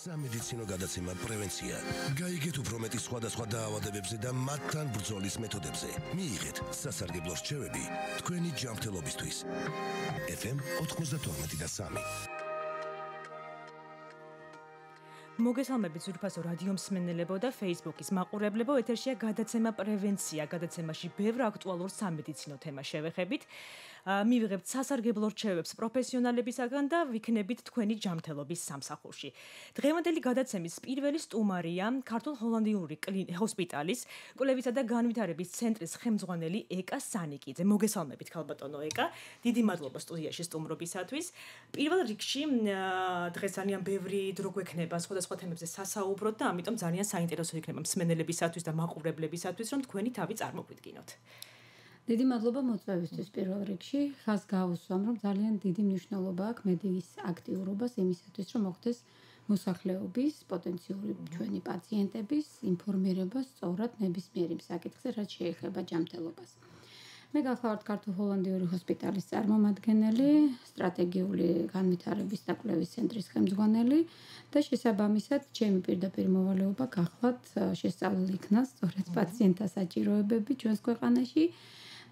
სამედიცინო გადაცემა პრევენცია. გაიგეთ უფრო მეტი სხვადასხვა დაავადებებზე და მათთან ბრძოლის მეთოდებზე. მიიღეთ სასარგებლო რჩევები თქვენი ჯანმრთელობისთვის. FM 92.3. მოგესალმებით ძვირფასო რადიო მსმენელებო და Facebook-ის მაყურებლებო, ეთერშია გადაცემა პრევენცია. გადაცემაში ბევრ აქტუალურ სამედიცინო თემას შევეხებით. მივიღებთ სასარგებლო რჩევებს პროფესიონალებისაგან და ვიქნებით თქვენი ჯანმრთელობის სამსახურში. დღევანდელი გადაცემის პირველი სტუმარია ქართულ-ჰოლანდიური ჰოსპიტალის კვლევისა და განვითარების ცენტრის ხელმძღვანელი ეკა სანიკიძე. მოგესალმებით ქალბატონო ეკა. დიდი მადლობა სტუდიაში სტუმრობისათვის. პირველ რიგში დღეს ძალიან ბევრი დრო გვექნება სხვადასხვა თემებზე სასაუბროთ და ამიტომ ძალიან საინტერესო იქნება მსმენელებისათვის და მაყურებლებისათვის, რომ თქვენი თავი წარმოგვიდგინოთ. დიდი მადლობა მოწვევისთვის პირველ რიგში. ხაზს გავუსვამ, რომ ძალიან დიდი მნიშვნელობა აქვს მედიის აქტიურობას იმისათვის, რომ მოხდეს მოსახლეობის, პოტენციური ჩვენი პაციენტების ინფორმირება სწორად ნებისმიერ იმ საკითხზე, რაც შეეხება ჯანმრთელობას. მე გახლავართ ქართულ-ჰოლანდიური ჰოსპიტალის წარმომადგენელი, სტრატეგიული განვითარების და კვლევის ცენტრის ხელმძღვანელი და შესაბამისად, ჩემი პირდაპირ მოვალეობა გახლავთ შესწავლილ იქნა სწორედ პაციენტთა საჭიროებები ჩვენს ქვეყანაში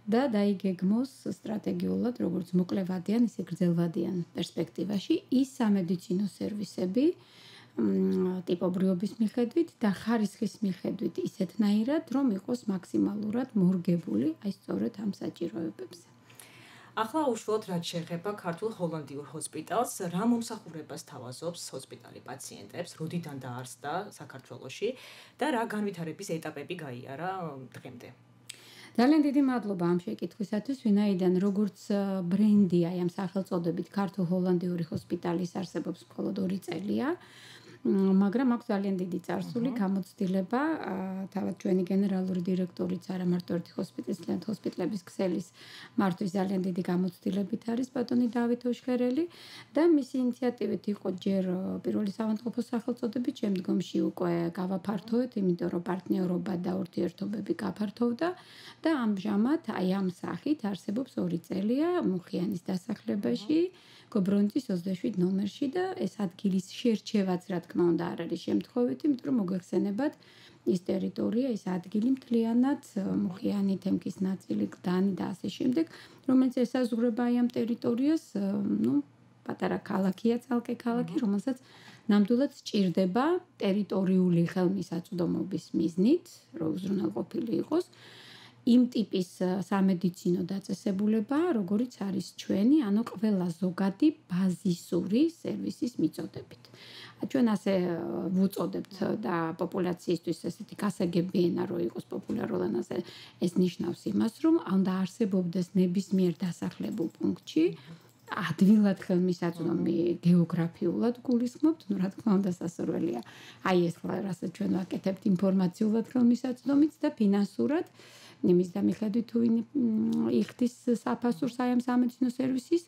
და დაიგეგმოს სტრატეგიულად, როგორც მოკლევადიან, ისე გრძელვადიან პერსპექტივაში ის სამედიცინო სერვისები ტიპობრიობის მიხედვით და ხარისხის მიხედვით ისეთნაირად, რომ იყოს მაქსიმალურად მორგებული აი სწორედ ამ საჭიროებებზე. ახლა უშუალოდ რაც შეეხება ქართულ-ჰოლანდიურ ჰოსპიტალს, რა მომსახურებას თავაზობს ჰოსპიტალი პაციენტებს, როდიდან დაარსდა საქართველოში და რა განვითარების ეტაპები გაიარა დღემდე? ძალიან დიდი მადლობა ამ შეკითხვისათვის, ვინაიდან როგორც ბრენდია ამ სახელწოდებით ქართულ-ჰოლანდიური ჰოსპიტალის არსებობს მხოლოდ 2 წელია, მაგრამ აქვს ძალიან დიდი წარსული გამოცდილება, თავად ჩვენი გენერალური დირექტორიც არა მარტო ერთი ჰოსპიტლების ქსელის მართვის ძალიან დიდი გამოცდილებით არის ბატონი დავით ოშხერელი და მისი ინიციატივით იყო ჯერ პირველი საავადმყოფო სახელწოდებით, შემდგომში უკვე გავაფართოვეთ, იმიტომ რომ პარტნიორობა და ურთიერთობები გაფართოვდა და ამჟამად აი ამ სახით არსებობს 2 წელია მუხიანის დასახლებაში, გობრონიცის 27 ნომერში და ეს ადგილის შერჩევაც რა თქმა უნდა არ არის შემთხვევითი, იმიტომ რომ მოგეხსენებათ ის ტერიტორია, ის ადგილი მთლიანად მუხიანი თემკის ნაწილი, გდანი და ასე შემდეგ, რომელიც ესაზღვრება აი ამ ტერიტორიას, პატარა ქალაქია, ცალკე ქალაქი, რომელსაც ნამდვილად სჭირდება ტერიტორიული ხელმისაწვდომობის მიზნით, რომ უზრუნველყოფილი იყოს იმ ტიპის სამედიცინო დაწესებულება, როგორიც არის ჩვენი, ანუ ყველა ზოგადი ბაზისური სერვისის მიწოდებით. ჩვენ ასე ვუწოდებთ და პოპულაციისთვის ესეთი გასაგები ენა რო იყოს პოპულარულ ენაზე, ეს ნიშნავს იმას, რომ უნდა არსებობდეს ნებისმიერ დასახლებულ პუნქტში ადვილად ხელმისაწვდომი გეოგრაფიულად გულისხმობთ, რა თქმა უნდა სასურველია. აი ეს ხოლმე რასაც ჩვენ ვაკეთებთ ინფორმაციულად ხელმისაწვდომით და ფინანსურად იმის და მიხედვით თუ იხდის საფასურს აი ამ სამედიცინო სერვისის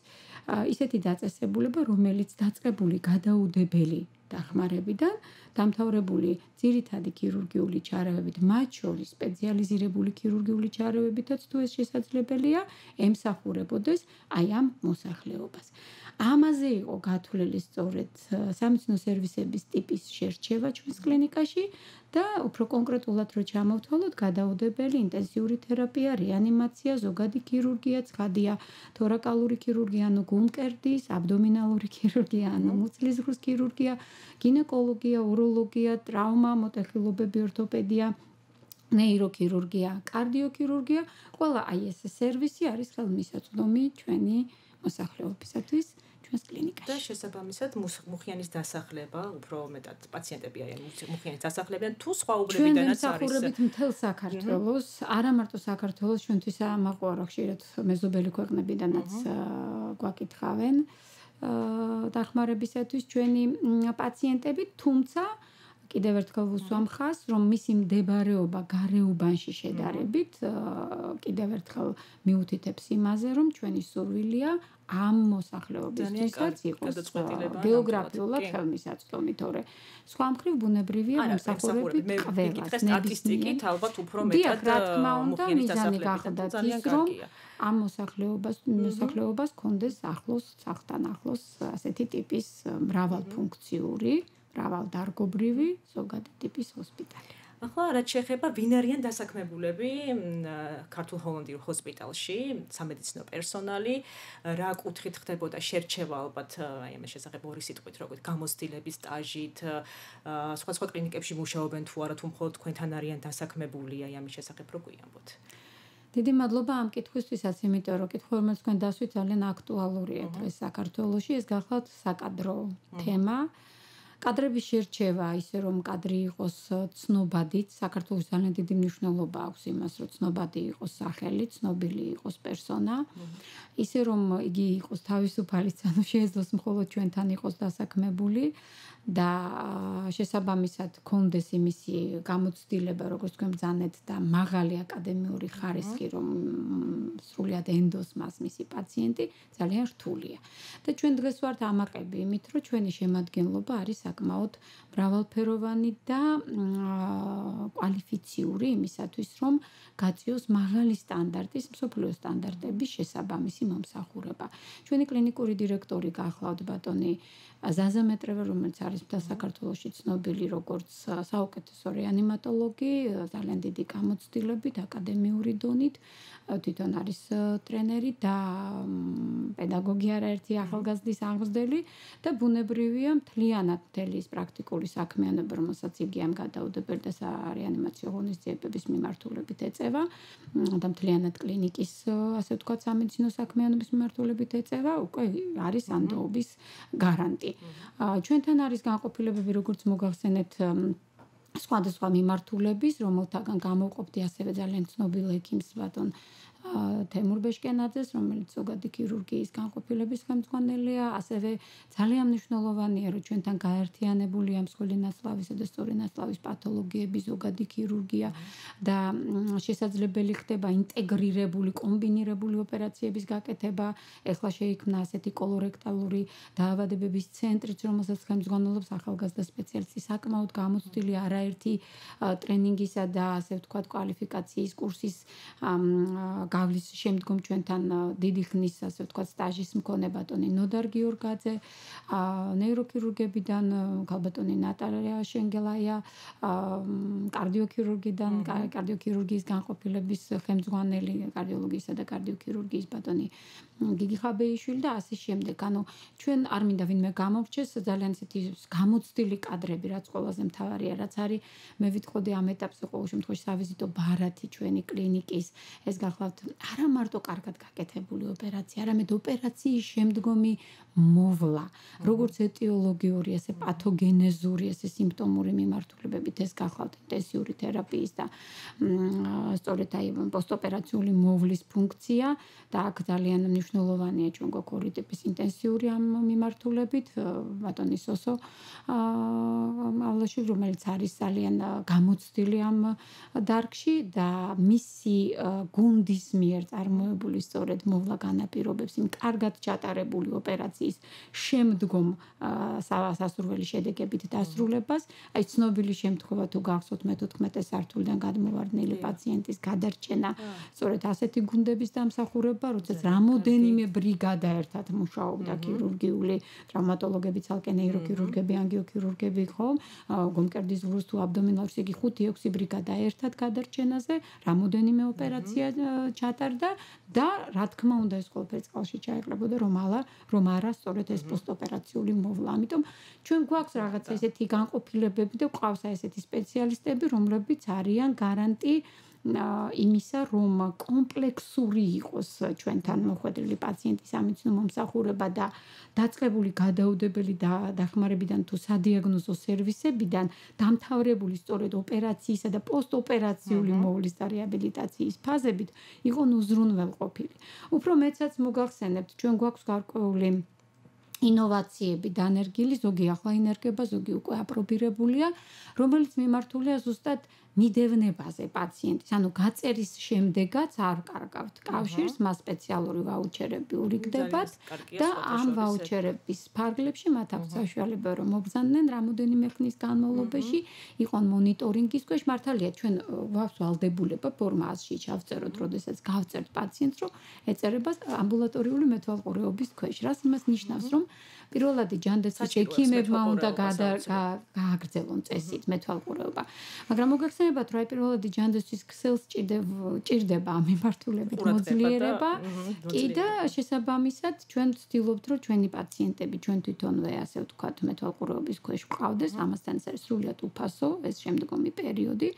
ისეთი დაწესებულება, რომელიც დაწყებული გადაუდებელი დახმარებიდან დამთავრებული ძირითადი ქირურგიული ჩარევებით, მათ შორის სპეციალიზირებული ქირურგიული ჩარევებითაც თუ ეს შესაძლებელია, ემსახურებოდეს აი ამ მოსახლეობას. ამაზე იყო გათვლილი სწორედ სამედიცინო სერვისების ტიპის შერჩევა ჩვენს კლინიკაში და უფრო კონკრეტულად რო ჩამოვთვალოთ, გადაუდებელი ინტენსიური თერაპია, რეანიმაცია, ზოგადი ქირურგია, ცხადია, თორაკალური ქირურგია, ანუ გულმკერდის, აბდომინალური ქირურგია, ანუ მუცლის ღრუს ქირურგია, გინეკოლოგია, უროლოგია, ტრავმა, მოტეხილობები, ორთოპედია, ნეიროქირურგია, კარდიოქირურგია, ყველა აი ეს სერვისი არის ხელმისაწვდომი ჩვენი მოსახლეობისათვის. ჩვენს კლინიკაში. და შესაბამისად მუხიანის დასახლება, უფრო მეტად პაციენტები არიან მუხიანის დასახლებიდან თუ სხვა უბნებიდანაც არის. ჩვენ მსახურებით მთელ საქართველოს, არა მარტო საქართველოს, ჩვენთვისაა მაყურა ხშირად მეზობელი ქვეყნებიდანაც გვაკითხავენ დახმარებისათვის ჩვენი პაციენტები, თუმცა კიდევ ერთხელ ვუსვამ ხაზს, რომ მისი მდებარეობა გარეუბანში შედარებით კიდევ ერთხელ მიუთითებს იმაზე, რომ ჩვენი სურვილია ამ მოსახლეობისთვისაც იყოს გეოგრაფიულად ხელმისაწვდომი, თორე სხვა მხრივ ბუნებრივია მომსახურებით ყველას. სტატისტიკით ალბათ უფრო მეტად მუხიანის დასახლებიდან ძალიან კარგია. ამ მოსახლეობას კონდეს ახლოს, სახლთან ახლოს ასეთი ტიპის მრავალფუნქციური მრავალდარგობრივი ზოგადი ტიპის ჰოსპიტალი. ახლა რაც შეეხება ვინ არიან დასაქმებულები ქართულ ჰოლანდიურ ჰოსპიტალში, სამედიცინო პერსონალი, რა კუთხით ხდებოდა შერჩევა ალბათ აი ამის შესახებ ორი სიტყვით როგორც გამოცდილების სტაჟით, სხვა კლინიკებში მუშაობენ თუ არა თუ მხოლოდ თქვენთან არიან დასაქმებული, აი ამის შესახებ რო გვიამბოთ. დიდი მადლობა ამ კითხვისთვისაც, იმიტომ რომ კითხვა რომელიც თქვენ დასვით ძალიან აქტუალურია დღეს საქართველოში, ეს გახლავთ საკადრო თემა. კადრების შერჩევა, ისე რომ კადრი იყოს ცნობადიც, საქართველოს ძალიან დიდი მნიშვნელობა აქვს იმას, რომ ცნობადი იყოს სახელი, ცნობილი იყოს პერსონა, ისე რომ იგი იყოს თავისუფალი, ანუ შეეძლოს მხოლოდ ჩვენთან იყოს დასაქმებული და შესაბამისად კონდეს იმისი გამოცდილება, როგორც თქვენ ბრძანეთ და მაღალი აკადემიური ხარისხი, რომ სრულიად ენდოს მას მისი პაციენტი, ძალიან რთულია. და ჩვენ დღეს ვართ ამაყები იმით, რომ ჩვენი შემადგენლობა არის საკმაოდ მრავალფეროვანი და კვალიფიციური იმისათვის, რომ გაწიოს მაღალი სტანდარტის, მსოფლიო სტანდარტების შესაბამისი მომსახურება. ჩვენი კლინიკური დირექტორი გახლავთ ბატონი ზაზა მეტრევა, რომელიც არის საქართველოში ცნობილი როგორც საუკეთესო რეანიმატოლოგი, ძალიან დიდი გამოცდილებით, აკადემიური დონით, თვითონ არის ტრენერი და პედაგოგი არაერთი ახალგაზრდის აღმზრდელი და ბუნებრივია მთლიანად მთელი ის პრაქტიკული საქმიანობა, რომელსაც იგი ამ გადაუდებელი და რეანიმაციო ღონისძიებების მიმართულებით ეწევა და მთლიანად კლინიკის, ასე ვთქვათ, სამედიცინო საქმიანობის მიმართულებით ეწევა, უკვე არის ანდოობის გარანტი. ჩვენთან არის განყოფილებები, როგორც მოგახსენეთ, სხვადასხვა მიმართულების, რომელთაგან გამოვყოფდი ასევე ძალიან ცნობილ ექიმს ბატონ თემურ ბეშკენაძეს, რომელიც ზოგადი ქირურგიის განყოფილების ხელმძღვანელია, ასევე ძალიან მნიშვნელოვანია, რომ ჩვენთან გაერთიანებულია მსხვილი ნაწლავისა და სწორი ნაწლავის პათოლოგიები, ზოგადი ქირურგია და შესაძლებელი ხდება ინტეგრირებული, კომბინირებული ოპერაციების გაკეთება. ეხლა შეიქმნა ასეთი კოლორექტალური დაავადებების ცენტრიც, რომელსაც ხელმძღვანელობს ახალგაზრდა სპეციალისტი, საკმაოდ გამოცდილი არაერთი ტრენინგისა და ასე ვთქვათ კვალიფიკაციის კურსის გავლის შემდგომ ჩვენთან დიდი ხნის, ასე ვთქვათ, სტაჟის მქონე ბატონი ნოდარ გიორგაძე, ნეიროქირურგებიდან ქალბატონი ნატალია შენგელაია, კარდიოქირურგიდან, კარდიოქირურგიის განყოფილების ხელმძღვანელი, კარდიოლოგიისა და კარდიოქირურგიის ბატონი გიგი ხაბეიშვილი და ასე შემდეგ. ანუ ჩვენ არ მინდა ვინმე გამორჩეს, ძალიან ისეთი გამოცდილი კადრები, რაც ყველაზე მთავარია, რაც არის, მე ვიტყოდი ამ ეტაპზე ყოველ შემთხვევაში სავიზიტო ბარათი ჩვენი კლინიკის, ეს გახლავთ არა მარტო კარგად გაკეთებული ოპერაცია, არამედ ოპერაციის შემდგომი მოვლა, როგორც ეტიოლოგიური, ასე პათოგენეზური, ასე სიმპტომური მიმართულებებით, ეს გახლავთ ინტენსიური თერაპიის და სწორედ აი პოსტოპერაციული მოვლის ფუნქცია და აქ ძალიან მნიშვნელოვანია ჩვენ გვაქვს ორი ტიპის ინტენსიური ამ მიმართულებით, ბატონი სოსო ალაში, რომელიც არის ძალიან გამოცდილი ამ დარგში და მისი გუნდის მიერ წარმოებული სწორედ მოვლა განაპირობებს იმ კარგად ჩატარებული ოპერაციის შემდგომ სასურველი შედეგებით დასრულებას. აი ცნობილი შემთხვევა თუ გახსოვთ მე-14 სართულიდან გადმოვარდნილი პაციენტის გადარჩენა, სწორედ ასეთი გუნდების დამსახურება, როდესაც რამოდენიმე ბრიგადა ერთად მუშაობდა ქირურგიული, ტრავმატოლოგები, ცალკე ნეიროქირურგები, ანგიოქირურგები, ხო, გომკერდის ზღურს თუ აბდომინალს, იგი 5-6 ბრიგადა ერთად გადარჩენაზე, რამოდენიმე ოპერაცია ჩატარდა და რა თქმა უნდა ეს ყველაფერი წყალში ჩაეყრებოდა, რომ არა სწორედ ეს პოსტოპერაციული მოვლა. ამიტომ ჩვენ გვაქვს რაღაცა ესეთი განყოფილებები და გვყავს ესეთი სპეციალისტები, რომლებიც არიან გარანტი იმისა, რომ კომპლექსური იყოს ჩვენთან მოხვედრილი პაციენტის სამედიცინო მომსახურება და დაწყებული გადაუდებელი და დახმარებიდან თუ სადიაგნოზო სერვისებიდან დამთავრებული სწორედ ოპერაციისა და პოსტოპერაციული მოვლის და რეაბილიტაციის ფაზებით იყო უზრუნველყოფილი. უფრო მეცაც მოგახსენებთ, ჩვენ გვაქვს გარკვეული ინოვაციები დანერგილი, ზოგი ახლა ინერგება, ზოგი უკვე აპრობირებულია, რომელიც მიმართულია ზუსტად მიდევნებაზე პაციენტის. ანუ გაწერის შემდეგაც არ კარგავთ კავშირს, მას სპეციალური ვაუჩერები ურიგდებათ და ამ ვაუჩერების ფარგლებში მათ აქვს საშუალება რომ მობრძანდნენ რამოდენიმე ხნის განმავლობაში, იყონ მონიტორინგის ქვეშ. მართალია ჩვენ გვაქვს ვალდებულება ფორმაში ჩავწეროთ, როდესაც გავწერთ პაციენტს, რომ ეწერება ამბულატორიული მეთვალყურეობის ქვეშ. რას იმას ნიშნავს, რომ პირველადი ჯანდაცვის ექიმებმა უნდა გააგრძელონ წესით მეტვალყურეობა. მაგრამ მოგეხსენებათ, რომ პირველადი ჯანდაცვის ქსელს ჭირდება მიმართულებით მოძლიერება, კი და შესაბამისად ჩვენ ვცდილობთ, რომ ჩვენი პაციენტები ჩვენ თვითონვე ასე ვთქვათ მეტვალყურეობის ქვეშ ვყავდეს, ამასთან ეს არის სრულიად უფასო ეს შემდგომი პერიოდი.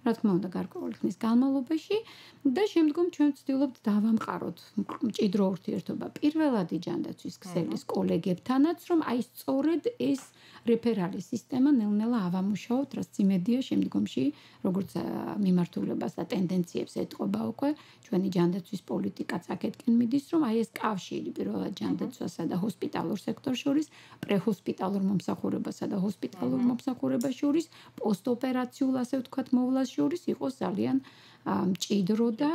რა თქმა უნდა გარკვეული ხნის განმავლობაში და შემდგომ ჩვენ ვცდილობთ დავამყაროთ მჭიდრო ურთიერთობა პირველადი ჯანდაცვის ქსელის კოლეგებთანაც, რომ აი სწორედ ეს რეფერალი სისტემა ნელ-ნელა ავამუშაოთ, რაც იმედია შემდგომში, როგორც მიმართულებას და ტენდენციებს ეტყობა უკვე ჩვენი ჯანდაცვის პოლიტიკაც აქეთკენ მიდის, რომ აი ეს კავშირი პირველად ჯანდაცვასა და ჰოსპიტალურ სექტორს შორის, პრეჰოსპიტალურ მომსახურებასა და ჰოსპიტალურ მომსახურებას შორის, პოსტოპერაციულ ასე ვთქვათ მოვლას შორის იყოს ძალიან მჭიდრო და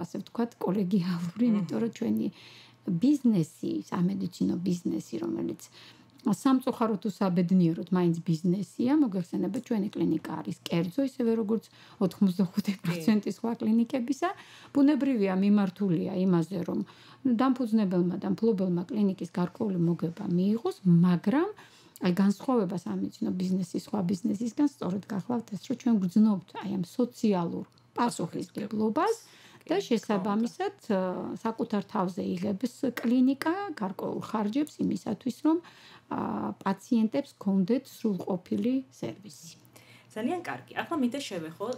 ასე ვთქვათ კოლეგიალური, იმიტომ რომ ჩვენი ბიზნესი, სამედიცინო ბიზნესი, რომელიც სამწუხაროდ თუ საბედნიეროდ მაინც ბიზნესია, მოგეხსენებათ ჩვენი კლინიკა არის კერძო, ისევე როგორც 95% სხვა კლინიკებისა, ბუნებრივია მიმართულია იმაზე, რომ დამფუძნებელმა და მფლობელმა კლინიკის გარკვეული მოგება მიიღოს, მაგრამ აი განსხვავება სამედიცინო ბიზნესის სხვა ბიზნესისგან სწორედ გახლავთ ეს, რომ ჩვენ გძნობთ აი ამ სოციალურ პასუხისმგებლობას და შესაბამისად საკუთარ თავზე იღებს კლინიკა გარკვეულ ხარჯებს იმისათვის, რომ პაციენტებს გქონდეთ სრულყოფილი სერვისი. ძალიან კარგი. ახლა მინდა შევეხო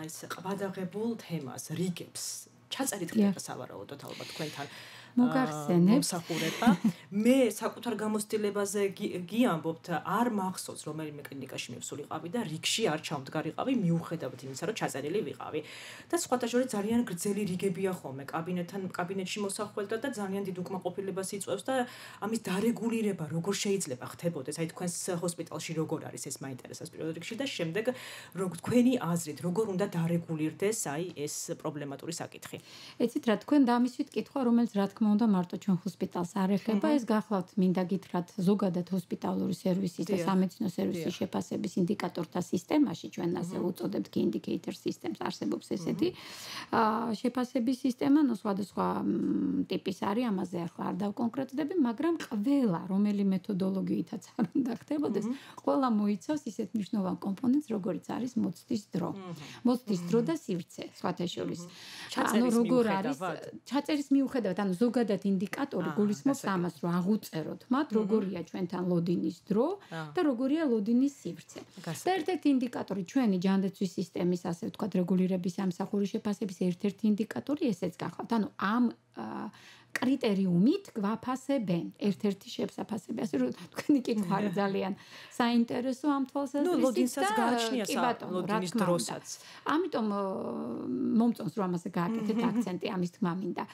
ეს ყვადაღებულ თემას, რიგებს. ჩაწერით ხდება სავარაუდოდ ალბათ თქვენთან. მოგახსენებთ მომსახურება. მე საკუთარ გამოცდილებაზე გიამბობთ, არ მახსოვს რომელიმე კლინიკაში მე ვსულიყავი და რიგში არ ჩავდგარიყავი მიუხედავად იმისა, რომ ჩაწერილი ვიყავი. და სხვათა შორის ძალიან გრძელი რიგებია ხოლმე კაბინეტში მოსახველთა და ძალიან დიდ უკმაყოფილებას იწვევს და ამის დარეგულირება როგორ შეიძლება ხდებოდეს? აი თქვენს ჰოსპიტალში როგორ არის ეს მაინტერესებს პირველ რიგში და შემდეგ თქვენი აზრით როგორ უნდა დარეგულირდეს აი ეს პრობლემატური საკითხი? ეცით რა თქვენ დამისვით კითხვა, რომელიც რა თქმა უნდა მარტო ჩვენ ჰოსპიტალს არ ეხება, ეს გახლავთ მინდა გითხრათ ზოგადად ჰოსპიტალური სერვისის და სამედიცინო სერვისის შეფასების ინდიკატორთა სისტემაში ჩვენ ასე უწოდებთ key indicator systems არსებობს ესეთი შეფასების სისტემა, ნუ სხვადასხვა ტიპის არის, ამაზე ახლა არ დავკონკრეტდები, მაგრამ ყველა რომელი მეთოდოლოგიითაც არ უნდა ხდებოდეს, ყველა მოიცავს ისეთ მნიშვნელოვან კომპონენტს, როგორიც არის მოცდის დრო. მოცდის დრო და სივრცე, სხვათა შორის. ანუ როგორ არის ჩაწერის მიუხედავად, ანუ ზოგადად ინდიკატორი გულისხმობს ამას, რომ აღუწეროთ მათ, როგორია ჩვენთან ლოდინის დრო და როგორია ლოდინის სივრცე. და ერთ-ერთი ინდიკატორი ჩვენი ჯანდაცვის სისტემის, ასე ვთქვათ, რეგულირების სამსახურის შეფასების ერთ-ერთი ინდიკატორი ესეც გახლავთ. ანუ ამ კრიტერიუმით გვაფასებენ ერთ-ერთი შეფასება. ასე რომ თქვენი კითხვა არის ძალიან საინტერესო ამ თვალსაზრისით. ლოდინსაც გააჩნია ლოდინის დროსაც. ამიტომ მომწონს რომ ამაზე გააკეთეთ აქცენტი, ამის თქმა მინდა.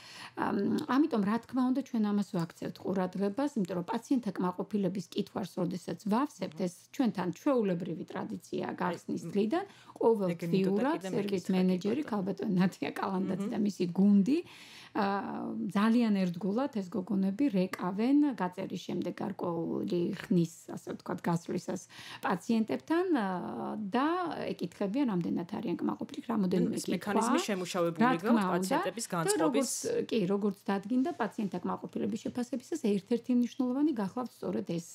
ამიტომ რა თქმა უნდა ჩვენ ამას ვაქცევთ ყურადღებას, იმიტომ რომ პაციენტთა კმაყოფილების კითხვას როდესაც ვავსებთ, ეს ჩვენთან ჩვეულებრივი ტრადიცია გახსნის დღიდან, ყოველდღიურად სერვის მენეჯერი ქალბატონი ნათია კალანდაძე და მისი გუნდი ძალიან ერთგულად ეს გოგონები რეკავენ გაწერის შემდეგ გარკვეული ხნის, ასე ვთქვათ, გასვლისას პაციენტებთან და ეკითხებიან, რამდენად არიან კმაყოფილი, რამოდენიმე კითხვა. მექანიზმი შემუშავებული გაქვთ პაციენტების განწყობის. კი, როგორც დადგინდა პაციენტთა კმაყოფილების შეფასებისას, ერთ-ერთი მნიშვნელოვანი გახლავთ სწორედ ეს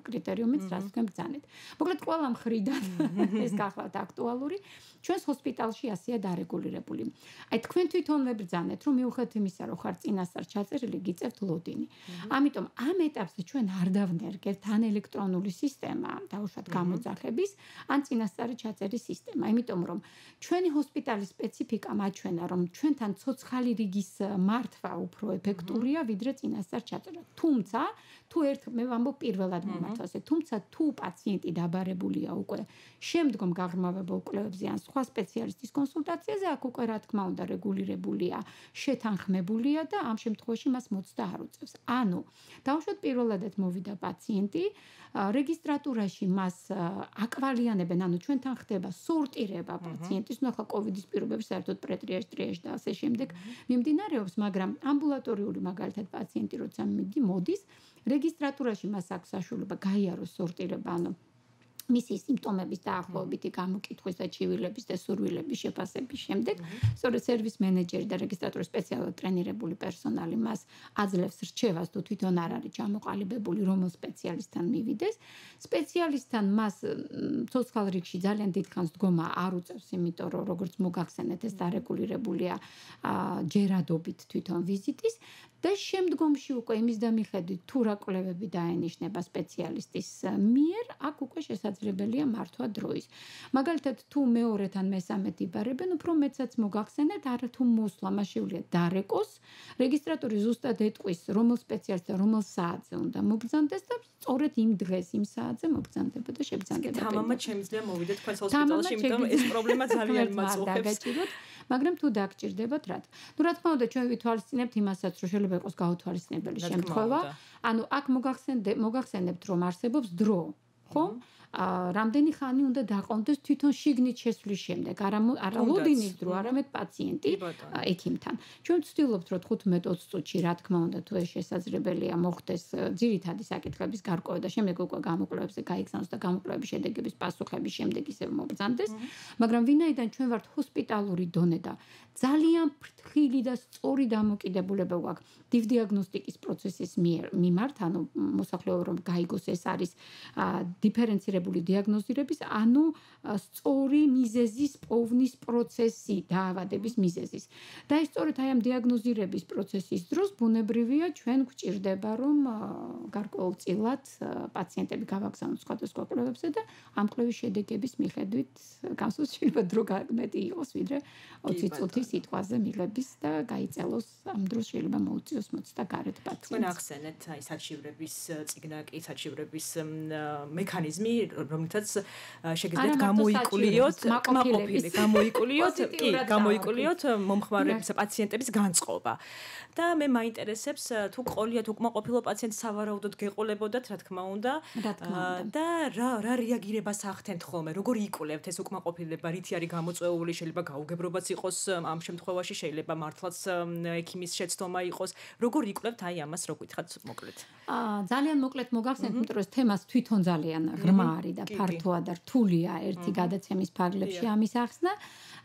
კრიტერიუმიც, რაც თქვენ ბრძანეთ. მოკლედ, ყველა მხრიდან ეს გახლავთ აქტუალური. ჩვენს ჰოსპიტალში ასეა დარეგულირებული. აი თქვენ თვითონვე ბრძანეთ, რომ მიუხედავად იმისა, რომ ხარ წინასწარ ჩაწერილი, გიწევთ ლოდინი. ამიტომ ამ ეტაპზე ჩვენ არ დავნერგებთ ან ელექტრონული სისტემა, დაუშვათ გამოძახების, ან წინასწარი ჩაწერის სისტემა. იმიტომ რომ ჩვენი ჰოსპიტალის სპეციფიკა მაჩვენა, რომ ჩვენთან ცოცხალი რიგის მართვა უფრო ეფექტურია, ვიდრე წინასწარ ჩაწერა. თუმცა, თუ მე ვამბობ პირველად მომართვაზე, თუმცა თუ პაციენტი დაბარებულია უკვე შემდგომ გაღრმავებულ კვლევებზე ან სხვა სპეციალისტის კონსულტაციაზე, აქ უკვე რა თქმა უნდა რეგულირებულია, შეთანხმებულია და ამ შემთხვევაში მას მოცდა არ უწევს. ანუ, დავუშვათ პირველადად მოვიდა პაციენტი, რეგისტრატურაში მას აკვალიანებენ, ანუ ჩვენთან ხდება სორტირება პაციენტის, ნუ ახლა კოვიდის პირობებში საერთოდ პრეტრიაჟ, ტრიაჟ და ასე შემდეგ მიმდინარეობს, მაგრამ ამბულატორიული მაგალითად პაციენტი როცა მოდის, რეგისტრატურაში მას აქვს საშუალება გაიაროს სორტირება, ანუ მისი სიმპტომების დაახლოებითი გამოკითხვის და ჩივილების და სურვილების შეფასების შემდეგ, სწორედ სერვის მენეჯერი და რეგისტრატორის სპეციალურად ტრენირებული პერსონალი მას აძლევს რჩევას თუ თვითონ არ არის ჩამოყალიბებული რომელ სპეციალისტთან მივიდეს. სპეციალისტთან მას ცოცხალ რიგში ძალიან დიდხანს დგომა არ უწევს, იმიტომ რომ როგორც მოგახსენეთ, ეს დარეგულირებულია ჯერადობით თვითონ ვიზიტის და შემდგომში უკვე იმის და მიხედვით თუ რა კვლევები დაენიშნება სპეციალისტის მიერ, აქ უკვე შესაძლებელია მართვა დროის. მაგალითად, თუ მეორედ ან მესამედ იბარებენ, უფრო მეცაც მოგახსენეთ, არა თუ მოსვლა, მას შეუძლია დარეკოს, რეგისტრატორი ზუსტად ეტყვის, რომელ სპეციალისტს და რომელ საათზე უნდა მობრძანდეს და სწორედ იმ დღეს, იმ საათზე მობრძანდება და შებრძანდება. თამამად შემიძლია მოვიდე თქვენს ჰოსპიტალში, იმიტომ რომ ეს პრობლემა ძალიან მაწუხებს. მაგრამ თუ დაგჭირდებათ რა. ნუ რა თქმა უნდა, ჩვენ ვითვალისწინებთ იმასაც, რომ შეიძლება იყოს გაუთვალისწინებელი შემთხვევა. ანუ აქ მოგახსენებთ, რომ არსებობს დრო, ხო? რამდენი ხანი უნდა დაყონდეს თვითონ შიგნით შესვლის შემდეგ, არა ლოდინის დრო, არამედ პაციენტი ექიმთან. ჩვენ ვცდილობთ, რომ 15-20 წუთში, რა თქმა უნდა, თუ ეს შესაძლებელია მოხდეს ძირითადი საკითხების გარკვევა და შემდეგ უკვე გამოკვლევებზე გაიგზავნოს და გამოკვლევების შედეგების პასუხების შემდეგ ისევ მობრძანდეს. მაგრამ ვინაიდან ჩვენ ვართ ჰოსპიტალური დონე და ძალიან ფრთხილი და სწორი დამოკიდებულება გვაქვს დიაგნოსტიკის პროცესის მიმართ, ანუ მოსახლეობა რომ გაიგოს ეს არის დიფერენცირებული დიაგნოზირების, ანუ სწორი მიზეზის პოვნის პროცესი, დაავადების მიზეზის. და ის სწორედ აი ამ დიაგნოზირების პროცესის დროს ბუნებრივია ჩვენ გვჭირდება რომ გარკვეულწილად პაციენტები გავაგზავნოთ სხვადასხვა კვლევებზე და ამ კვლევის შედეგების მიხედვით განსხვავებით შეიძლება დრო მეტი იყოს ვიდრე 20 წუთი სიტყვაზე მიღების და გაიწელოს ამ დროს შეიძლება მოუწიოს მოცდა გარეთ პაციენტს. თქვენ ახსენეთ აი საჩივრების წიგნაკი, საჩივრების მექანიზმი, რომელთაც შეგიძლიათ გამოიკულიოთ მომხმარების პაციენტების განწყობა. და მე მაინტერესებს თუ ყოლია თუ უკმაყოფილო პაციენტს სავარაუდოდ გეყოლებოდათ, რა თქმა უნდა. და რა რეაგირებას ახდენთ ხოლმე, როგორ იკულებთ ეს უკმაყოფილება, რითი არის გამოწვეული, შეიძლება გაუგებრობაც იყოს ამ შემთხვევაში, შეიძლება მართლაც ექიმის შეცდომა იყოს. როგორ იკულებთ აი ამას, რო გითხრათ მოკლედ. ძალიან მოკლედ მოგახსენეთ, იმიტომ რომ ეს თემას თვითონ ძალიან ღრმა არის და ფართოა და რთულია ერთი გადაცემის ფარგლებში ამის ახსნა.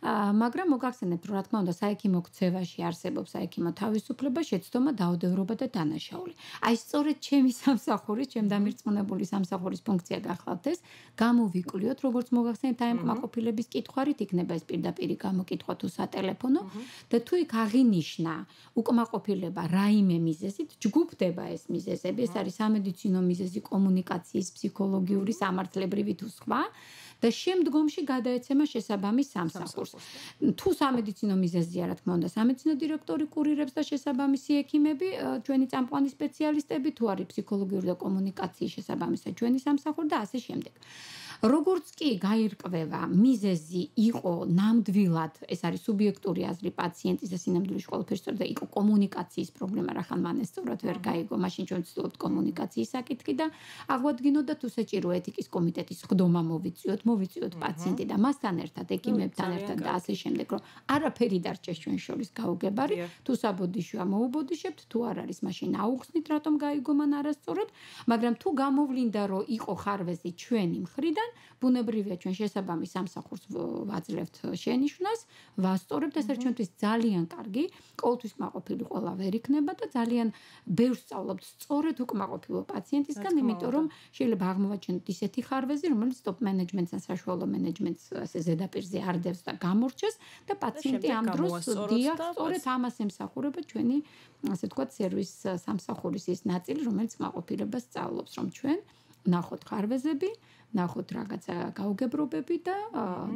მაგრამ მოგახსენებთ, რომ რა თქმა უნდა, საექიმო ქცევაში არსებობს საექიმო თავისუფლება, შეცდომა, დაუდევრობა და დანაშაული. აი სწორედ ჩემი სამსახურის, ჩემ დამირწმუნებული სამსახურის ფუნქცია გახლავთ ეს, გამოვიკვლიოთ, როგორც მოგახსენებთ, აი ამ კმაყოფილების კითხვარით იქნება ეს პირდაპირი გამოკითხვა თუ სატელეფონო და თუ იქ აღინიშნა უკმაყოფილება რაიმე მიზეზით, ჯგუფდება ეს მიზეზები, ეს არის სამედიცინო მიზეზი, კომუნიკაციის, ფსიქოლოგიური, სამართლებრივი თუ სხვა. და შემდგომში გადაეცემა შესაბამის სამსახურს. თუ სამედიცინო მიზეზია, რა თქმა უნდა, სამედიცინო დირექტორი კურირებს და შესაბამისი ექიმები, ჩვენი წამყვანი სპეციალისტები, თუ არის ფსიქოლოგიური და კომუნიკაციის შესაბამისად ჩვენი სამსახური და ასე შემდეგ. როგორც კი გაირკვევა მიზეზი იყო ნამდვილად, ეს არის სუბიექტური აზრი პაციენტის და სინამდვილეში ყველაფერი სწორად და იყო კომუნიკაციის პრობლემა, რახან მან ეს სწორად ვერ გაიგო, მაშინ ჩვენ ვცდილობთ კომუნიკაციის საკითხი და აღვადგინოთ და თუ საჭირო ეთიკის კომიტეტის ხდომა მოვიწიოთ პაციენტი და მასთან ერთად, ექიმებთან ერთად და ასე შემდეგ, რომ არაფერი დარჩეს ჩვენ შორის გაუგებარი, თუ საბოდიშოა მოუბოდიშებთ, თუ არ არის, მაშინ აუხსნით, რატომ გაიგო მან არასწორად, მაგრამ თუ გამოვლინდა, რომ იყო ხარვეზი ჩვენი მხრიდან, ბუნებრივია ჩვენ შესაბამის სამსახურს ვაძლევთ შენიშვნას, ვასწორებთ, ეს არის ჩვენთვის ძალიან კარგი, ყოველთვის კმაყოფილი ყველა ვერ იქნება და ძალიან ბევრს სწავლობთ სწორედ უკმაყოფილო პაციენტისგან, იმიტომ რომ შეიძლება აღმოვაჩინოთ ისეთი ხარვეზი, რომელიც ტოპ მენეჯმენტს ან საშუალო მენეჯმენტს ასე ზედაპირზე არ დევს და გამორჩეს და პაციენტი ამ დროს დიახ, სწორედ ამას ემსახურება ჩვენი, ასე ვთქვათ, სერვის სამსახურის ის ნაწილი, რომელიც კმაყოფილებას სწავლობს, რომ ჩვენ ნახოთ ხარვეზები, ნახოთ რაღაცა გაუგებრობები და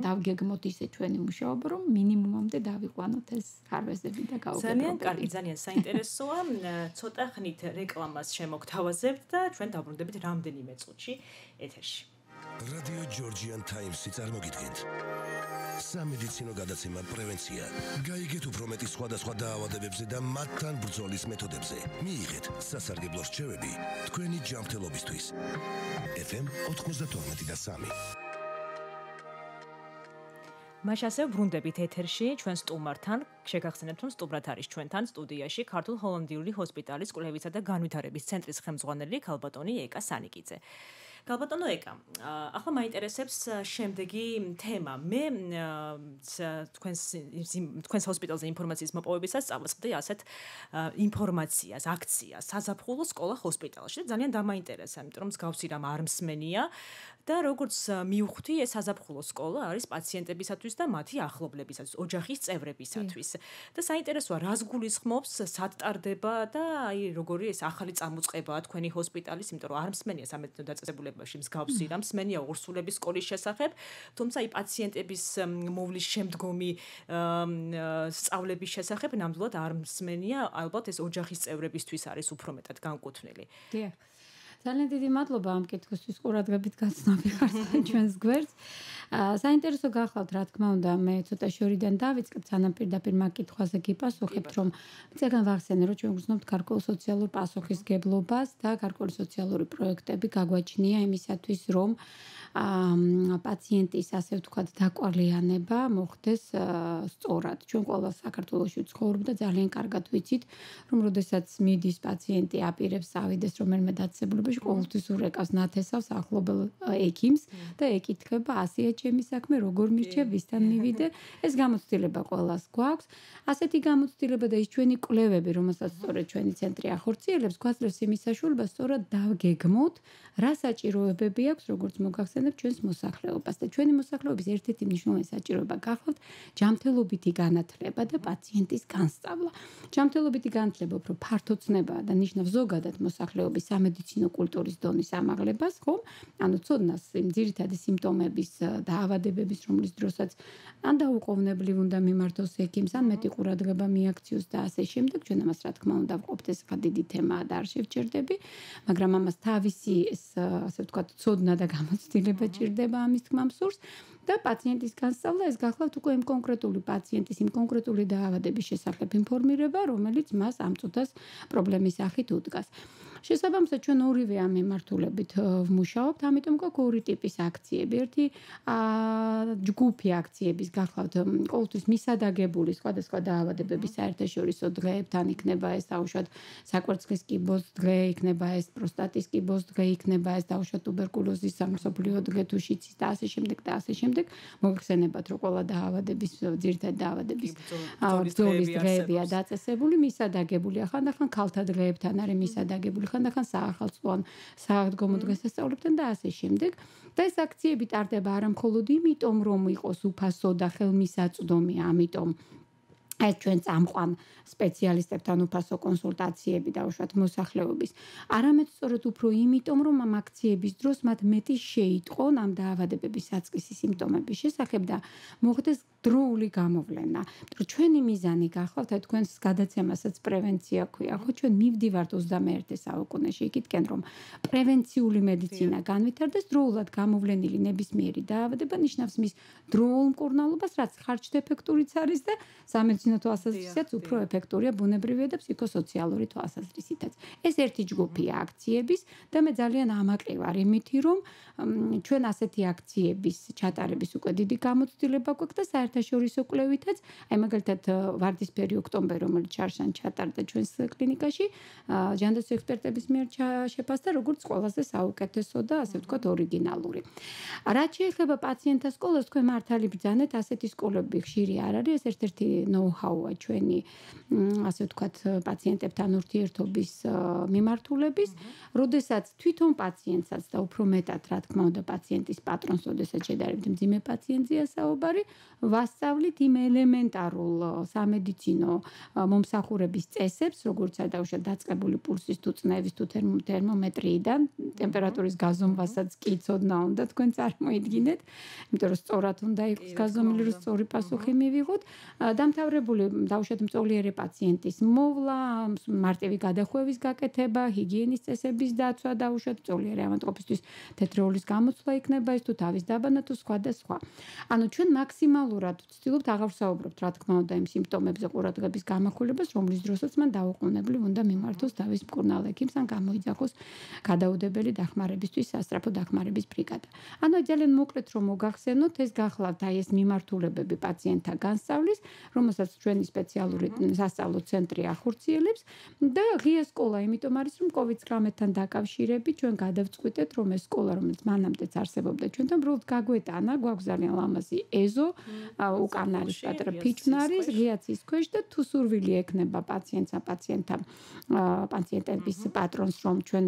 დავგეგმოთ ისე ჩვენი მუშაობა, რომ მინიმუმამდე დავიყვანოთ ეს ხარვეზები და გაუგებრობები. ძალიან კარგი, ძალიან საინტერესოა. ცოტა ხნით რეკლამას შემოგთავაზებთ და ჩვენ დავბრუნდებით რამდენიმე წუთში ეთერში. რადიო ჯორჯიან ტაიმსი წარმოგიდგენთ. სამედიცინო გადაცემა პრევენცია. გაიგეთ უფრო მეტი სხვადასხვა დაავადებებზე და მათთან ბრძოლის მეთოდებზე. მიიღეთ სასარგებლო რჩევები თქვენი ჯანმრთელობისთვის. FM 92.3. მაშ ასე ბრუნდებით ეთერში ჩვენ სტუმართან. შეგახსენებთ, რომ სტუმრად არის ჩვენთან სტუდიაში ქართულ ჰოლანდიური ჰოსპიტალის კვლევისა და განვითარების ცენტრის ხელმძღვანელი ქალბატონი ეკა სანიკიძე. გალბატონო ეკა, ახლა მაინტერესებს შემდეგი თემა. მე თქვენს ჰოსპიტალზე ინფორმაციის მოპოვებისას წავასწრდი ასეთ ინფორმაციას, აქციას, საზაფხულო სკოლა ჰოსპიტალში და ძალიან დამაინტერესა, იმიტომ რომ მსგავსი რამ არ მსმენია და როგორც მივხვდი, ეს საზაფხულო სკოლა არის პაციენტებისათვის და მათი ახლობლებისათვის, ოჯახის წევრებისათვის. და საინტერესოა, რას გულისხმობს, სად ტარდება და აი როგორი ეს ახალი წამოწყებაა თქვენი ჰოსპიტალის, იმიტომ რომ არ მსმენია სამედიცინო დაწესებულებაში მსგავსი რამ, მსმენია ორსულების სკოლის შესახებ, თუმცა აი პაციენტების მოვლის შემდგომი სწავლების შესახებ ნამდვილად არ მსმენია, ალბათ ეს ოჯახის წევრებისთვის არის უფრო მეტად განკუთვნილი. დიახ. ძალიან დიდი მადლობა ამ კითხვისთვის, ყურადღებით გაცნობი ხართ ჩვენს გვერდს. საინტერესო გახლავთ, რა თქმა უნდა, მე ცოტა შორიდან დავიწყებ, სანამ პირდაპირ მაგ კითხვაზე გიპასუხებთ, რომ წეგან ვახსენე, რომ ჩვენ გვგრძნობთ გარკვეულ სოციალურ პასუხისგებლობას და გარკვეული სოციალური პროექტები გაგვაჩნია იმისათვის, რომ პაციენტის, ასე ვთქვათ, დაკვალიანება მოხდეს სწორად. ჩვენ ყველა საქართველოში ვცხოვრობ და ძალიან კარგად ვიცით, რომ როდესაც მიდის პაციენტი აპირებს ავიდეს რომელიმე დაწესებულებაში, ყოველთვის ურეკავს ნათესავს ახლობელ ექიმს და ეკითხება, ასეა ჩემი საქმე, როგორ მირჩევ, ვისთან მივიდე. ეს გამოცდილება ყველას გვაქვს. ასეთი გამოცდილება და ის ჩვენი კვლევები, რომელსაც სწორედ ჩვენი ცენტრი ახორციელებს, გვაძლევს იმის საშუალებას, სწორად დავგეგმოთ, რა საჭიროებები აქვს, როგორც მოგახსენებთ ჩვენს მოსახლეობას და ჩვენი მოსახლეობის ერთ-ერთი მნიშვნელოვანი საჭიროება გახლავთ ჯანმრთელობითი განათლება და პაციენტის განსწავლა. ჯანმრთელობითი განათლება უფრო ფართოცნებაა და ნიშნავს ზოგადად მოსახლეობის სამედიცინო კულტურის დონის ამაღლებას, ხომ? ანუ ცოდნას იმ ძირითადი სიმპტომების და ავადებების, რომლის დროსაც ან დაუყოვნებლივ უნდა მიმართოს ექიმს, ან მეტი ყურადღება მიაქციოს და ასე შემდეგ. ჩვენ ამას რა თქმა უნდა ვყოფთ, ეს ხა დიდი თემაა და არ შევჩერდები, მაგრამ ამას თავისი ასე ვთქვათ, ცოდნა და გამოცდილება ჭირდება ამის თქმამ სურს და პაციენტის განსწავლა ეს გახლავთ უკვე იმ კონკრეტული პაციენტის, იმ კონკრეტული დაავადების შესახებ ინფორმირება, რომელიც მას ამ წუთას პრობლემის სახით უდგას. შესაბამისად ჩვენ ორივე ამ მიმართულებით ვმუშაობთ, ამიტომ გვაქვს ორი ტიპის აქციები. ერთი ჯგუფი აქციების გახლავთ ყოველთვის მისადაგებული სხვადასხვა დაავადებების საერთაშორისო დღეებთან, იქნება ეს დაუშვათ საკვერცხლის კიბოს დღე, იქნება ეს პროსტატის კიბოს დღე, იქნება ეს დაუშვათ ტუბერკულოზის სამსოფლიო დღე თუ შიცის და ასე შემდეგ და ასე შემდეგ. მოგხსენებათ, რომ ყველა დაავადების ძირითადი დაავადების ბრძოლის დღეებია დაწესებული, მისადაგებული. ხანდახან ქალთა დღეებთან არის მისადაგებული, ხანდახან საახალწლოვან სააღდგომო დღესასწაულებთან და ასე შემდეგ. და ეს აქციები ტარდება არა მხოლოდ იმიტომ, რომ იყოს უფასო და ხელმისაწვდომი, ამიტომ ეს ჩვენ წამყვან სპეციალისტებთან უფასო კონსულტაციები დაუშვათ მოსახლეობის. არამედ სწორედ უფრო იმიტომ, რომ ამ აქციების დროს მათ მეტი შეიტყონ ამ დაავადებების საწყისი სიმპტომების შესახებ და მოხდეს დროული გამოვლენა. რომ ჩვენი მიზანი გახლავთ, აი თქვენს გადაცემასაც პრევენცია ქვია, ხო ჩვენ მივდივართ 21 საუკუნეში იქითკენ, რომ პრევენციული მედიცინა განვითარდეს, დროულად გამოვლენილი ნებისმიერი დაავადება ნიშნავს მის დროულ მკურნალობას, რაც ხარჯთეფექტურიც არის და სამედიცინო თვალსაზრისით უფრო ეფექტურია ბუნებრივი და ფსიქოსოციალური თვალსაზრისითაც. ეს ერთი ჯგუფია აქციების და მე ძალიან ამაყი ვარ იმითი, რომ ჩვენ ასეთი აქციების ჩატარების უკვე დიდი გამოცდილება გვაქვს და საერთაშორისო კვლევითაც, აი მაგალითად ვარდისფერი ოქტომბერი, რომელიც შარშან ჩატარდა ჩვენს კლინიკაში, ჯანდაცვის ექსპერტების მიერ შეფასდა როგორც ყველაზე საუკეთესო და ასე ვთქვათ ორიგინალური. რაც შეეხება პაციენტთა სკოლას, თქვენ მართალი ბრძანეთ, ასეთი სკოლები ხშირი არ არის, ეს ერთ-ერთი ნოუ-ჰაუა ჩვენი, ასე ვთქვათ, პაციენტებთან ურთიერთობის მიმართულების, როდესაც თვითონ პაციენტსაც და უფრო მეტად, რა თქმა უნდა, პაციენტის პატრონს, როდესაც შედარებით მძიმე პაციენტზეა საუბარი, ვასწავლით იმ ელემენტარულ სამედიცინო მომსახურების წესებს, როგორც არ დაუშვათ დაწყებული პულსის თუ წნევის თუ თერმომეტრიიდან, ტემპერატურის გაზომვასაც კი ცოდნა უნდა თქვენ წარმოიდგინეთ, იმიტომ რომ სწორად უნდა იყოს გაზომილი, რომ სწორი პასუხი მივიღოთ. დამთავრებული დაუშვათ მწოლიარე პაციენტის მოვლა, მარტივი გადახვევის გაკეთება, ჰიგიენის წესების დაცვა, დაუშვათ მწოლიარე ავადმყოფისთვის თეთრეულის გამოცვლა იქნება ის თუ თავის დაბანა თუ სხვა და სხვა. ანუ ჩვენ მაქსიმალურად ვცდილობთ აღარ ვსაუბრობთ, რა თქმა უნდა, იმ სიმპტომებზე ყურადღების გამახვილებას, რომლის დროსაც მან დაუყოვნებლივ უნდა მიმართოს თავის მკურნალ ექიმს ან გამოიძახოს გადაუდებელი დახმარებისთვის სასწრაფო დახმარების ბრიგადა. ანუ ძალიან მოკლედ რომ მოგახსენოთ, ეს გახლავთ აი ეს მიმართულებები პაციენტთა განსწავლის, რომელსაც ჩვენი სპეციალური სასწავლო ცენტრი ახორციელებს და ღია სკოლა, იმიტომ არის რომ COVID-19-თან დაკავშირებით ჩვენ გადავწყვიტეთ რომ ეს სკოლა რომელიც მანამდეც არსებობდა ჩვენთან უბრალოდ გაგვეტანა, გვაქვს ძალიან ლამაზი ეზო, უკან არის პატარა ფიჩნარის, ღიაცის ქვეშ და თუ სურვილი ექნება პაციენტების პატრონს რომ ჩვენ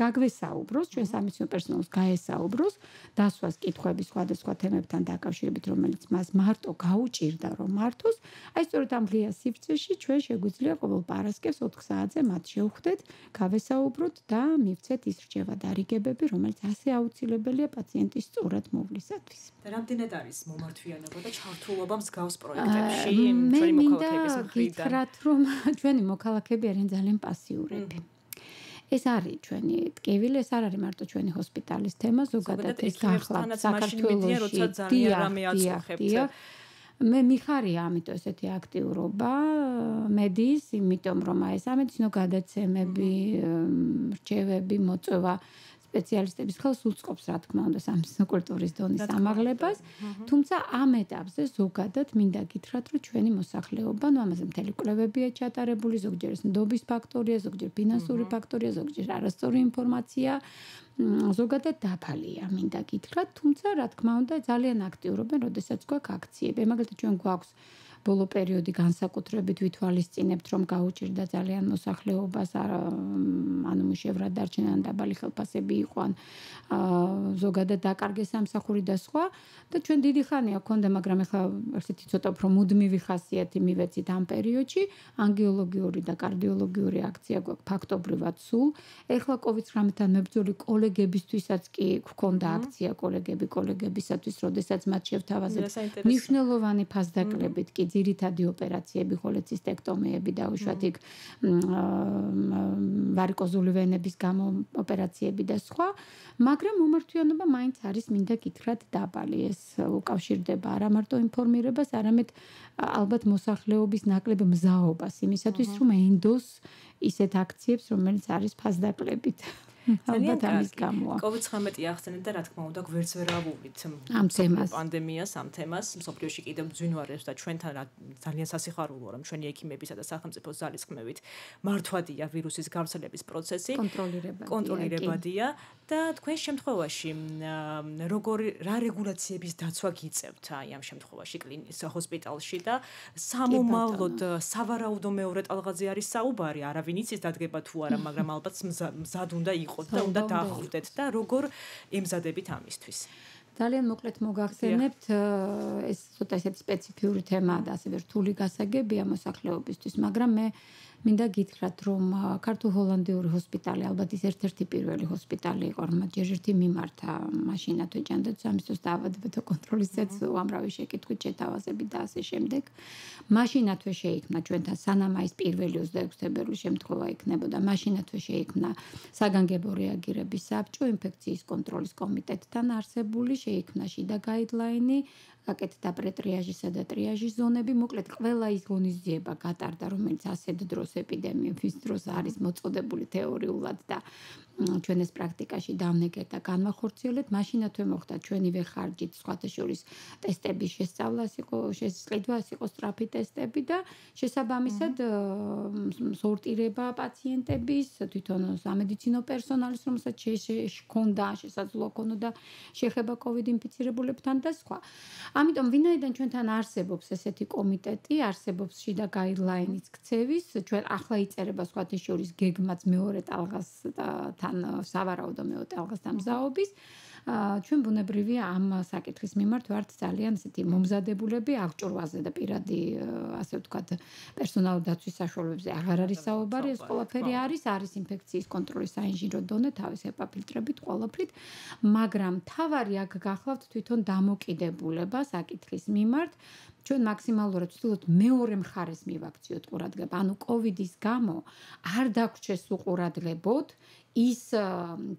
გაგვესაუბროს, ჩვენ სამედიცინო პერსონალს გაესაუბროს, დასვას კითხვები სხვადასხვა თემებთან დაკავშირებით, რომელიც მას მარტო გაუჭირდა რომ მართოს, აი სწორედ ამ ღია სივრცეში ჩვენ შეგვიძლია ყოველ პარასკევს 4 საათზე მათ შევხვდეთ, გავესაუბროთ და მივცეთ ის რჩევა და რიგებები, რომელიც ასე აუცილებელია პაციენტის სწორად მოვლისათვის. და რამდენად არის მომართვიანობა და ჩართულობა მსგავს პროექტებში ჩვენი მოქალაქეების მხრიდან? გითხრათ რომ ჩვენი მოქალაქეები არიან ძალიან პასიურები. ეს არის ჩვენი ტკივილი, ეს არ არის მარტო ჩვენი ჰოსპიტალის თემა, ზოგადად ეს გახლავთ საქართველოში. მე მიხარია ამიტომ ესეთი აქტიურობა მედიის, იმიტომ რომ აი სამედიცინო გადაცემები, რჩევები, მოწვევა სპეციალისტების ხელს უწყობს, რა თქმა უნდა, სამედიცინო კულტურის დონის ამაღლებას, თუმცა ამ ეტაპზე ზოგადად მინდა გითხრათ, რომ ჩვენი მოსახლეობა, ну ამაზე მთელი კვლევებია ჩატარებული, ზოგჯერ ეს ნდობის ფაქტორია, ზოგჯერ ფინანსური ფაქტორია, ზოგჯერ არასწორი ინფორმაცია, ზოგადად დაფალია, მინდა გითხრათ, თუმცა რა თქმა უნდა, ძალიან აქტიურობენ, როდესაც გვაქვს აქციები. მაგალითად ჩვენ გვაქვს ბოლო პერიოდი განსაკუთრებით ვითვალისწინებთ, რომ გაუჭირდა ძალიან მოსახლეობას, ანუ მუშევრად დარჩენან დაბალი ხელფასები იყვან, ზოგადად დაკარგეს სამსახური და სხვა და ჩვენ დიდი ხანია გქონდა, მაგრამ ეხლა ესეთი ცოტა უფრო მუდმივი ხასიათი მივეცით ამ პერიოდში, ანგიოლოგიური და კარდიოლოგიური აქცია გვაქვს ფაქტობრივად სულ. ეხლა COVID-19-თან მებრძოლი კოლეგებისთვისაც კი გქონდა აქცია კოლეგებისათვის, როდესაც მათ შევთავაზებთ მნიშვნელოვანი ფასდაკლებით კი ძირითადი ოპერაციები, ხოლეცისტექტომიები და უშუალოდ იქ ვარიკოზული ვენების გამო ოპერაციები და სხვა, მაგრამ მომართვიანობა მაინც არის, მინდა გითხრათ, დაბალი. ეს უკავშირდება არა მარტო ინფორმირებას, არამედ ალბათ მოსახლეობის ნაკლებ მზაობას იმისათვის, რომ ენდოს ისეთ აქციებს, რომელიც არის ფასდაკლებით. ალბათ ამის გამოა. COVID-19 ახსენეთ და რა თქმა უნდა გვერდს ვერ ავუვლით ამ თემას. პანდემიას, ამ თემას, მსოფლიოში კიდევ მძვინვარებს და ჩვენთან ძალიან სასიხარულოა, რომ ჩვენი ექიმებისა და სახელმწიფოს ძალისხმევით მართვადია ვირუსის გავრცელების პროცესი, კონტროლირებადია და თქვენ შემთხვევაში რა რეგულაციების დაცვა გიწევთ აი ამ შემთხვევაში ჰოსპიტალში და სამომავლოდ სავარაუდო მეორე ტალღაზე არის საუბარი, არავინ იცის დადგება თუ არა, მაგრამ ალბათ მზად უნდა იყოს და უნდა დაახვდეთ და როგორ ემზადებით ამისთვის. ძალიან მოკლედ მოგახსენებთ, ეს ცოტა ესეთი სპეციფიური თემაა და ასევე რთული გასაგებია მოსახლეობისთვის, მაგრამ მე მინდა გითხრათ, რომ ქართულ-ჰოლანდიური ჰოსპიტალი ალბათ ის ერთ-ერთი პირველი ჰოსპიტალი იყო, რომელმაც ჯერ-ერთი მიმართა მაშინათვე ჯანდაცვის სამისლის დაავადებათა კონტროლისაც უამრავი შეკითხვით, შეთავაზებით და ასე შემდეგ. მაშინათვე შეიქმნა ჩვენთან, სანამ ის პირველი 26 თებერვლის შემთხვევა იქნებოდა, მაშინათვე შეიქმნა საგანგებო რეაგირების საბჭო, ინფექციის კონტროლის კომიტეტთან არსებული, შეიქმნა შიდა გაიდლაინი, გაკეთდა პრეტრიაჟისა და ტრიაჟის ზონები, მოკლედ ყველა ის ღონისძიება გატარდა, რომელიც ასეთ დროს ეპიდემიის დროს არის მოწოდებული თეორიულად და ჩვენ ეს პრაქტიკაში დავნეგეთ და განვახორციელეთ, მაშინათვე მოხდა ჩვენივე ხარჯით სხვათა შორის ტესტების შესწავლა, შესყიდვა, იყო სწრაფი ტესტები და შესაბამისად სორტირება პაციენტების, თვითონ სამედიცინო პერსონალის, რომელსაც ჰქონდა, შესაძლოა ქონოდა შეხება COVID ინფიცირებულებთან და სხვა. ამიტომ ვინაიდან ჩვენთან არსებობს ესეთი კომიტეტი, არსებობს შიდა გაიდლაინის ქცევის, ჩვენ ახლა იწერება სხვათა შორის გეგმაც მეორე ტალღასთან სავარაუდო მეორე ტალღასთან მზაობის. ჩვენ ბუნებრივია ამ საკითხის მიმართ ვართ ძალიან ესეთი მომზადებულები აღჭურვაზე და პირადი ასე ვთქვათ პერსონალური დაცვის საშუალებებზე აღარ არის საუბარი, ეს ყველაფერი არის ინფექციის კონტროლის საინჟინრო დონე, თავის ეპაფილტრებით ყველაფრით, მაგრამ თავარი აქ გახლავთ თვითონ დამოკიდებულება საკითხის მიმართ. ჩვენ მაქსიმალურად ვცდილობთ მეორე მხარეს მივაქციოთ ყურადღება, ანუ კოვიდის გამო არ დაგვრჩეს უყურადღებოთ ის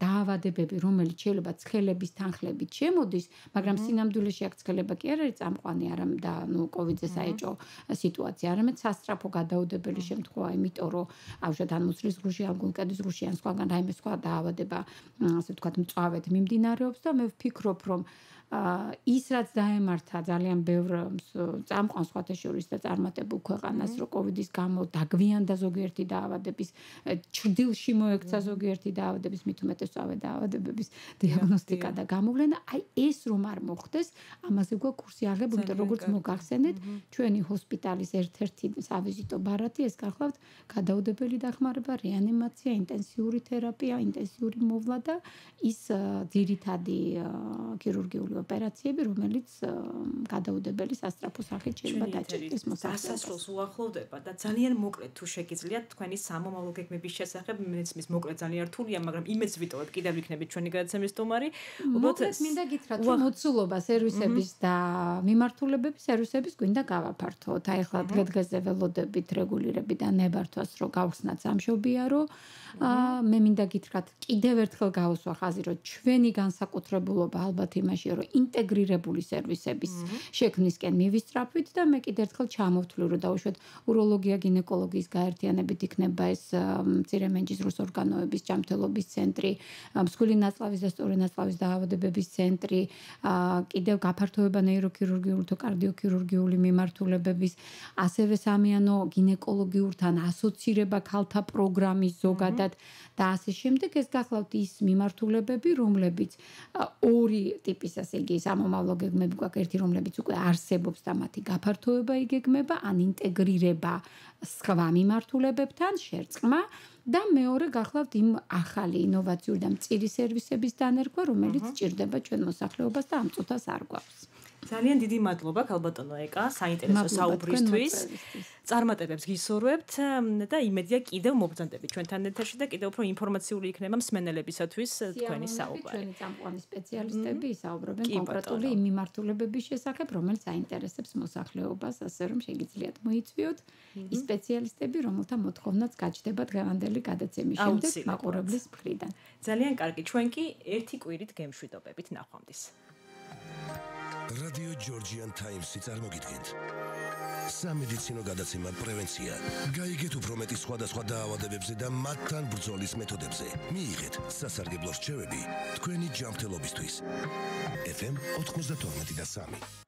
დაავადებები, რომელიც შეიძლება ცხელების თანხლებით შემოდის, მაგრამ სინამდვილეში აქ ცხელება კი არ არის წამყვანი, არამედ და კოვიდზე საეჭო სიტუაცია, არამედ სასწრაფო გადაუდებელი შემთხვევა, იმიტომ რომ აუშვათ ან მუცლის ღრუში, ან გულკედის ღრუში, ან სხვაგან რაიმე სხვა დაავადება, ასე ვთქვათ, მწვავედ მიმდინარეობს და მე ვფიქრობ, რომ ის რაც დაემართა ძალიან ბევრ წამყვან სხვათა შორის და წარმატებულ ქვეყანას, რომ კოვიდის გამო დაგვიანდა ზოგიერთი დაავადების, ჩრდილში მოექცა ზოგიერთი დაავადების, მით უმეტესწავე დაავადებების დიაგნოსტიკა და გამოვლენა, აი ეს რომ არ მოხდეს, ამაზე გვაქვს კურსი აღებული, იმიტომ როგორც მოგახსენეთ, ჩვენი ჰოსპიტალის ერთ-ერთი სავიზიტო ბარათი ეს გახლავთ გადაუდებელი დახმარება, რეანიმაცია, ინტენსიური თერაპია, ინტენსიური მოვლა და ის ძირითადი ქირურგიული ოპერაციები, რომელიც გადაუდებელი სასწრაფო სახით შეიძლება დაჭერდეს მოსახლეობას. დასასრულს უახლოვდება და ძალიან მოკლედ თუ შეგიძლიათ თქვენი სამომავლო გეგმების შესახებ, მეცმის მოკლედ ძალიან რთულია, მაგრამ იმედს ვიტოვებ კიდევ იქნებით ჩვენი გადაცემის სტუმარი. უბრალოდ მინდა გითხრათ, რომ მოცულობა სერვისების და მიმართულებების სერვისების გვინდა გავაფართოთ. აი ახლა დღე-დღეზე ველოდებით რეგულირები და ნებართვას რო გავხსნათ სამშობია, რომ მე მინდა გითხრათ, კიდევ ერთხელ გავუსვა ხაზი, რომ ჩვენი განსაკუთრებულობა ალბათ იმაშია, რომ ინტეგრირებული სერვისების შექმნისკენ მივისწრაფვით და მე კიდევ ერთხელ ჩამოვთვლი, რომ დაუშვათ უროლოგია, გინეკოლოგიის გაერთიანებით იქნება ეს მცირე მენჯის ორგანოების ჯანმრთელობის ცენტრი, მსხვილი ნაწლავის და სწორი ნაწლავის დაავადებების ცენტრი, კიდევ გაფართოება ნეიროქირურგიული თუ კარდიოქირურგიული მიმართულებების, ასევე სამიანო გინეკოლოგიურთან ასოცირება ქალთა პროგრამის ზოგადად და ასე შემდეგ. ეს გახლავთ ის მიმართულებები, რომლებიც ორი ტიპის, ასე იგი, სამომავლო გეგმები გვაქვს, ერთი რომლებიც უკვე არსებობს და მათი გაფართოება იგეგმება, ან ინტეგრირება სხვა მიმართულებებთან, შერწყმა და მეორე გახლავთ იმ ახალი ინოვაციური და მწირი სერვისების დანერგვა, რომელიც სჭირდება ჩვენ მოსახლეობას და ამ წუთას არ გვაქვს. ძალიან დიდი მადლობა ქალბატონო ეკა საინტერესო საუბრისთვის. წარმატებებს გისურვებთ და იმედია კიდევ მობრძანდებით ჩვენთან ეთერში და კიდევ უფრო ინფორმაციული იქნება მსმენელებისათვის თქვენი საუბარი. ჩვენი წამყვანი სპეციალისტები ისაუბრებენ კონკრეტული იმ მიმართულებების შესახებ, რომელიც აინტერესებს მოსახლეობას, ასე რომ შეგიძლიათ მოიწვიოთ ის სპეციალისტები, რომელთა მოთხოვნაც გაჩნდება დღევანდელი გადაცემის შემდეგ მაყურებლის მხრიდან. ძალიან კარგი, ჩვენ კი ერთი კვირით გემშვიდობებით ნახვამდის. Radio Georgian Times-ი წარმოგიდგენთ. სამედიცინო გადაცემა პრევენცია. გაიგეთ უფრო მეტი სხვადასხვა დაავადებებზე და მათთან ბრძოლის მეთოდებზე. მიიღეთ სასარგებლო რჩევები თქვენი ჯანმრთელობისთვის. FM 92.3